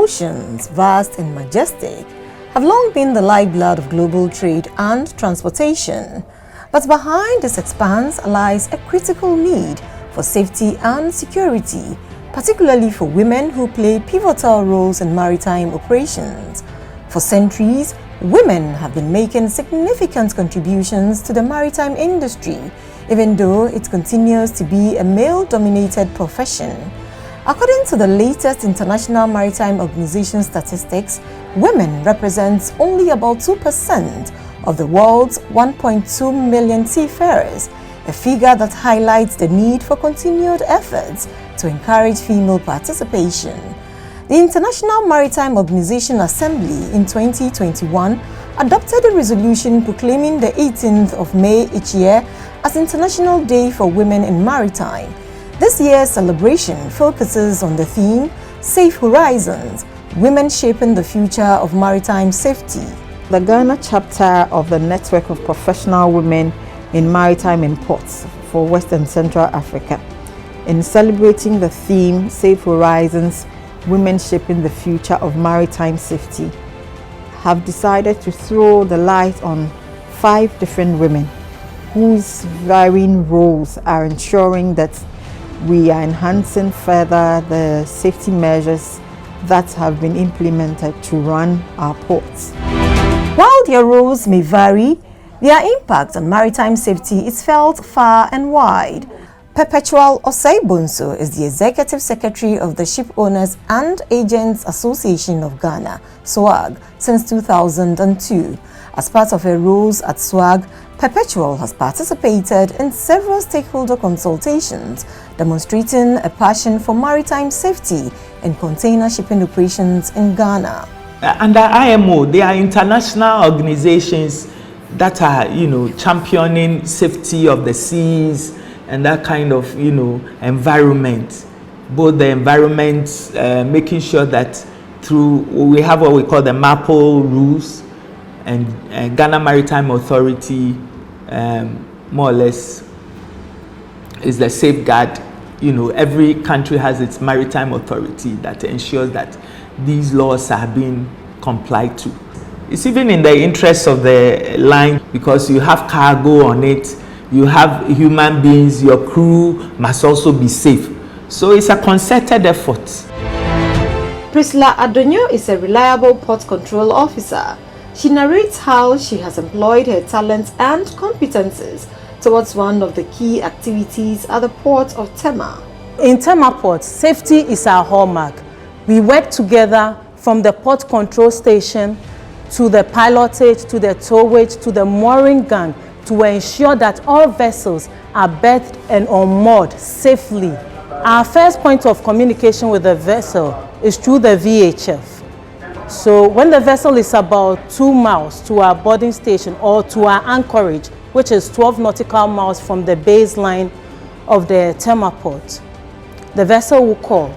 oceans, vast and majestic, have long been the lifeblood of global trade and transportation. But behind this expanse lies a critical need for safety and security, particularly for women who play pivotal roles in maritime operations. For centuries, women have been making significant contributions to the maritime industry, even though it continues to be a male-dominated profession. According to the latest International Maritime Organization statistics, women represent only about 2% of the world's 1.2 million seafarers, a figure that highlights the need for continued efforts to encourage female participation. The International Maritime Organization Assembly in 2021 adopted a resolution proclaiming the 18th of May each year as International Day for Women in Maritime. This year's celebration focuses on the theme, Safe Horizons, Women Shaping the Future of Maritime Safety. The Ghana chapter of the Network of Professional Women in Maritime and Ports for West and Central Africa, in celebrating the theme, Safe Horizons, Women Shaping the Future of Maritime Safety, have decided to throw the light on 5 different women whose varying roles are ensuring that we are enhancing further the safety measures that have been implemented to run our ports. While their roles may vary, their impact on maritime safety is felt far and wide. Perpetual Osaibonso is the Executive Secretary of the Ship Owners and Agents Association of Ghana, SWAG, since 2002. As part of her roles at SWAG, Perpetual has participated in several stakeholder consultations, demonstrating a passion for maritime safety and container shipping operations in Ghana. Under IMO, there are international organizations that are, championing safety of the seas and that kind of, environment. Both the environment, making sure that we have what we call the MAPL rules, and Ghana Maritime Authority, more or less, is the safeguard. Every country has its maritime authority that ensures that these laws are being complied to. It's even in the interest of the line, because you have cargo on it, you have human beings, your crew must also be safe. So it's a concerted effort. Priscilla Adonio is a reliable port control officer. She narrates how she has employed her talents and competences towards one of the key activities at the port of Tema. In Tema Port, safety is our hallmark. We work together from the port control station to the pilotage, to the towage, to the mooring gang to ensure that all vessels are berthed and unmoored safely. Our first point of communication with the vessel is through the VHF. So when the vessel is about 2 miles to our boarding station or to our anchorage, which is 12 nautical miles from the baseline of the Tema port, the vessel will call,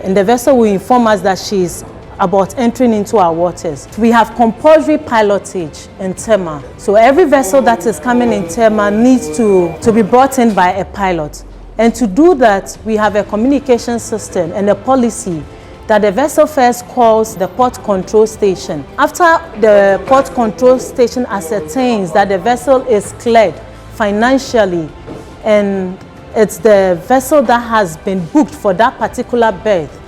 and the vessel will inform us that she's about entering into our waters. We have compulsory pilotage in Tema. So every vessel that is coming in Tema needs to be brought in by a pilot. And to do that, we have a communication system and a policy that the vessel first calls the port control station. After the port control station ascertains that the vessel is cleared financially and it's the vessel that has been booked for that particular berth,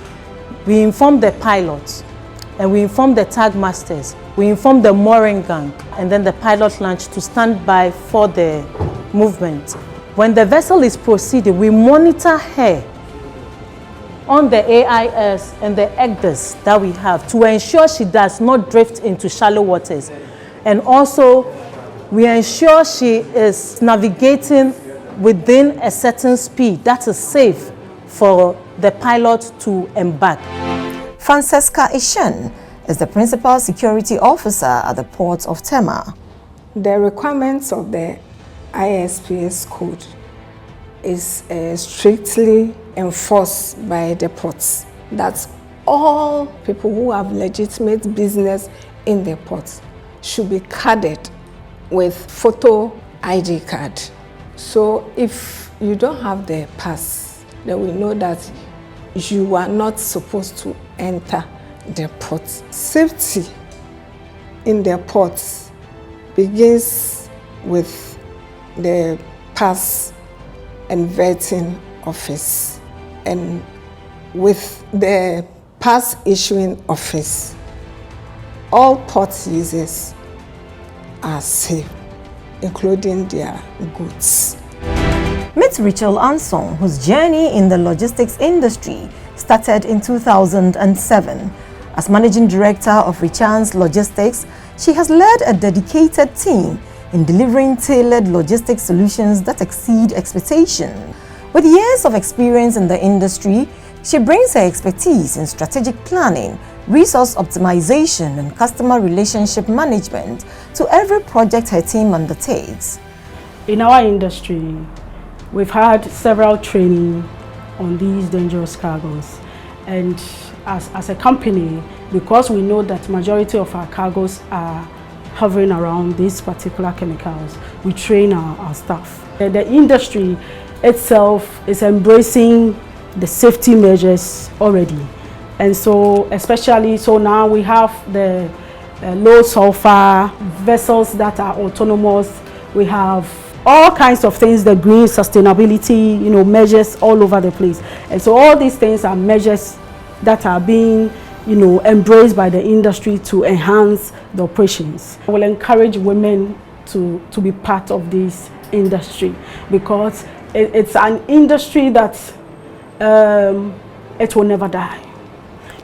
we inform the pilot and we inform the tag masters, we inform the mooring gang, and then the pilot launch to stand by for the movement. When the vessel is proceeding, we monitor her on the AIS and the EGDAS that we have to ensure she does not drift into shallow waters. And also, we ensure she is navigating within a certain speed that is safe for the pilot to embark. Francesca Ishen is the Principal Security Officer at the Port of Tema. The requirements of the ISPS code is strictly enforced by the ports. That's all people who have legitimate business in the ports should be carded with photo ID card. So if you don't have the pass, then we know that you are not supposed to enter the port. Safety in the ports begins with the pass and vetting office, and with the pass issuing office, all port users are safe, including their goods. Meet Rachel Ansong, whose journey in the logistics industry started in 2007. As Managing Director of Richans Logistics, she has led a dedicated team in delivering tailored logistics solutions that exceed expectation. With years of experience in the industry, she brings her expertise in strategic planning, resource optimization, and customer relationship management to every project her team undertakes. In our industry, we've had several training on these dangerous cargoes, and as a company, because we know that majority of our cargoes are hovering around these particular chemicals, we train our staff. The industry itself is embracing the safety measures already, and so especially now we have the low sulfur vessels that are autonomous. We have all kinds of things, the green sustainability, measures all over the place, and so all these things are measures that are being embraced by the industry to enhance the operations. I will encourage women to be part of this industry, because it's an industry that it will never die,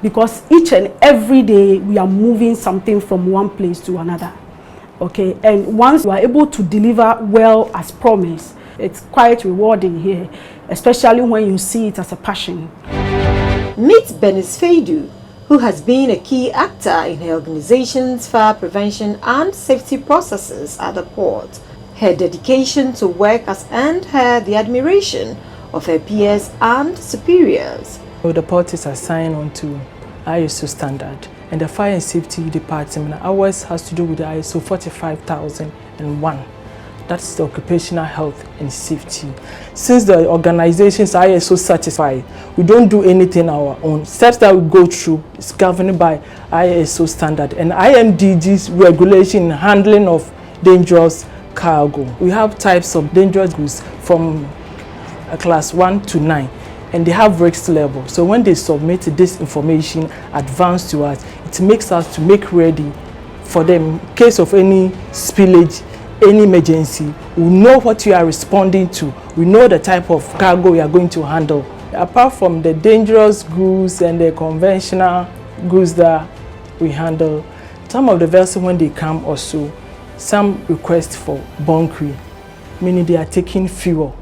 because each and every day we are moving something from one place to another. Okay, and once you are able to deliver well as promised, it's quite rewarding here, especially when you see it as a passion. Meet Bernice Feidu, who has been a key actor in her organization's fire prevention and safety processes at the port. Her dedication to work has earned her the admiration of her peers and superiors. The port is assigned onto ISO standard, and the fire and safety department, ours has to do with the ISO 45001. That's the occupational health and safety. Since the organizations are ISO certified, we don't do anything our own. Steps that we go through is governed by ISO standard and IMDG's regulation in handling of dangerous cargo. We have types of dangerous goods from class 1 to 9, and they have risk level. So when they submit this information advanced to us, it makes us to make ready for them in case of any spillage, any emergency. We know what you are responding to. We know the type of cargo we are going to handle. Apart from the dangerous goods and the conventional goods that we handle, some of the vessels when they come also, some request for bunkering, meaning they are taking fuel.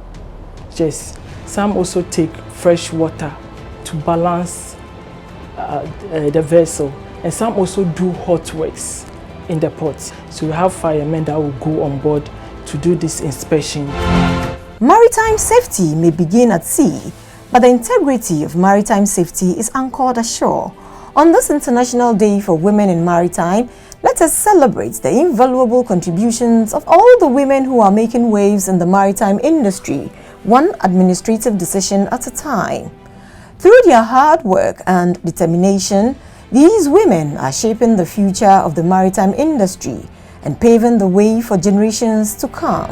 Yes, some also take fresh water to balance the vessel, and some also do hot works in the port. So we have firemen that will go on board to do this inspection. Maritime safety may begin at sea, but the integrity of maritime safety is anchored ashore. On this International Day for Women in Maritime, let us celebrate the invaluable contributions of all the women who are making waves in the maritime industry, one administrative decision at a time. Through their hard work and determination, these women are shaping the future of the maritime industry and paving the way for generations to come.